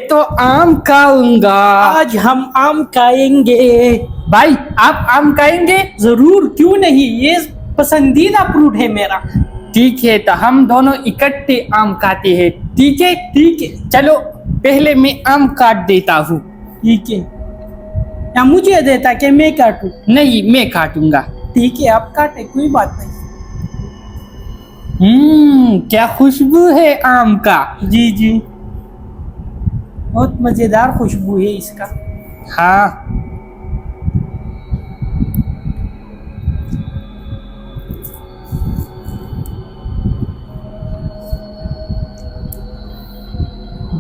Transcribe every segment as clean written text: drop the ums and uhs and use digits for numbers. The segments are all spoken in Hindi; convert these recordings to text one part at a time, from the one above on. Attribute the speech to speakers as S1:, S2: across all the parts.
S1: तो आम खाऊंगा।
S2: आज हम आम खाएंगे।
S1: भाई आप आम खाएंगे?
S2: जरूर, क्यों नहीं, ये पसंदीदा फ्रूट है मेरा।
S1: ठीक है, तो हम दोनों इकट्ठे आम खाते हैं। ठीक है,
S2: ठीक है,
S1: चलो पहले मैं आम काट देता हूँ।
S2: ठीक है। या मुझे देता कि मैं काटूं?
S1: नहीं, मैं काटूंगा।
S2: ठीक है, आप काटे, कोई बात नहीं।
S1: क्या खुशबू है आम का।
S2: जी जी, बहुत मजेदार खुशबू है इसका।
S1: हाँ,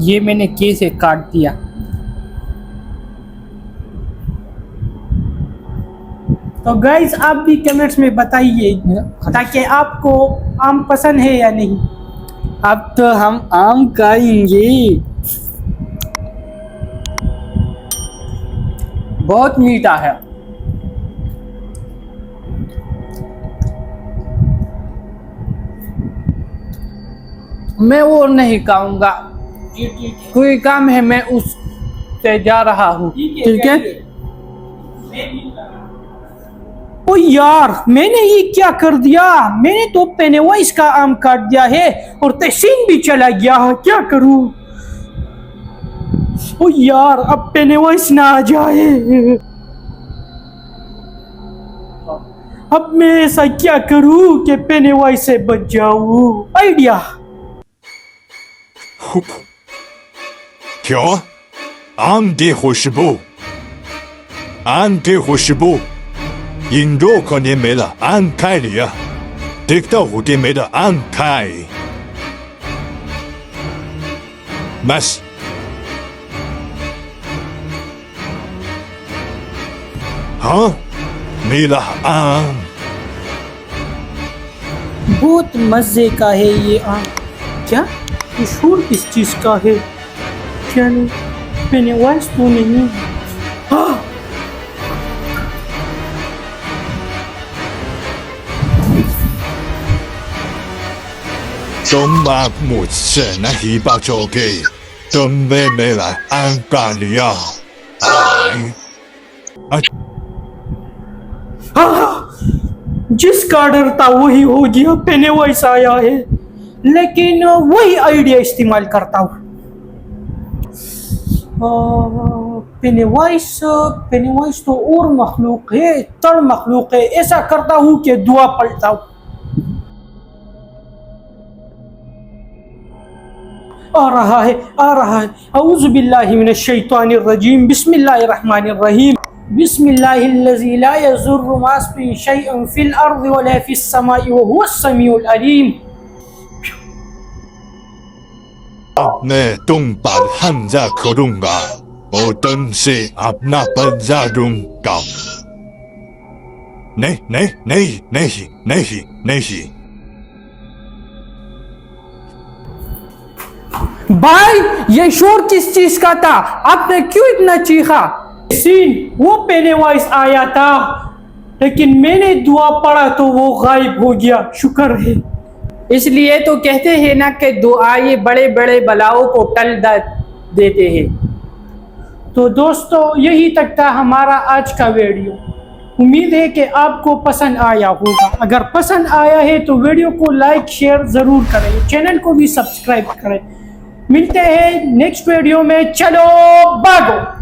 S1: ये मैंने कैसे काट दिया।
S2: तो गाइस, आप भी कमेंट्स में बताइए ताकि आपको आम पसंद है या नहीं।
S1: अब तो हम आम खाएंगे। बहुत मीठा है। मैं वो नहीं खाऊंगा,
S2: ठीक है,
S1: कोई काम है, मैं उस से जा रहा हूँ। ठीक है।
S2: ओ यार, मैंने ये क्या कर दिया? मैंने तो पेनीवाइज का आम काट दिया है और तहसीन भी चला गया है। क्या करूं? ओ यार, अब पेनीवाइज ना आ जाए। अब मैं ऐसा क्या करूं कि पेनीवाइज से बच जाऊं? आइडिया।
S3: क्या? आम की खुशबू, आम की खुशबू। इन 6年没了，安开里啊！直到5天没了，安开。mas，हाँ, मेरा आम।
S2: बहुत मजे का है ये आम। क्या मशहूर किस चीज का है? क्या नहीं, पेनीवाइज तो नहीं। हाँ,
S3: तुम आप मुझसे नहीं बचोगे, तुम्हें मेरा आम का लिया।
S2: हाँ, जिसका डर था वही हो गया, पेनीवाइज आया है। लेकिन वही आइडिया इस्तेमाल करता हूँ। पेनीवाइज तो और मखलूक है, तड़ मखलूक है। ऐसा करता हूँ कि दुआ पढ़ता हूँ। आ रहा है, आ रहा है। औज़ु बिल्लाहि मिनश शैतानिर रजीम। बिस्मिल्लाहिर रहमानिर रहीम। बिस्मिल्लाहिल्लज़ी ला यज़ुर्रु मास्मिही शैअन फिल अर्ज़ि वला फिस समाई व हुवस समीउल अलीम।
S3: मैं तुम पर हमला करूंगा और तुमसे अपना बदला लूंगा। नहीं नहीं नहीं नहीं नहीं नहीं।
S1: भाई ये शोर किस चीज का था? आपने क्यों इतना चीखा?
S2: सीन, वो पेनीवाइज आया था, लेकिन मैंने दुआ पढ़ा तो वो गायब हो गया। शुक्र है।
S1: इसलिए तो कहते हैं ना कि दुआ ये बड़े बड़े बलाओं को टल देते हैं।
S2: तो दोस्तों, यही तक था हमारा आज का वीडियो। उम्मीद है कि आपको पसंद आया होगा। अगर पसंद आया है तो वीडियो को लाइक शेयर ज़रूर करें, चैनल को भी सब्सक्राइब करें। मिलते हैं नेक्स्ट वीडियो में। चलो भागो।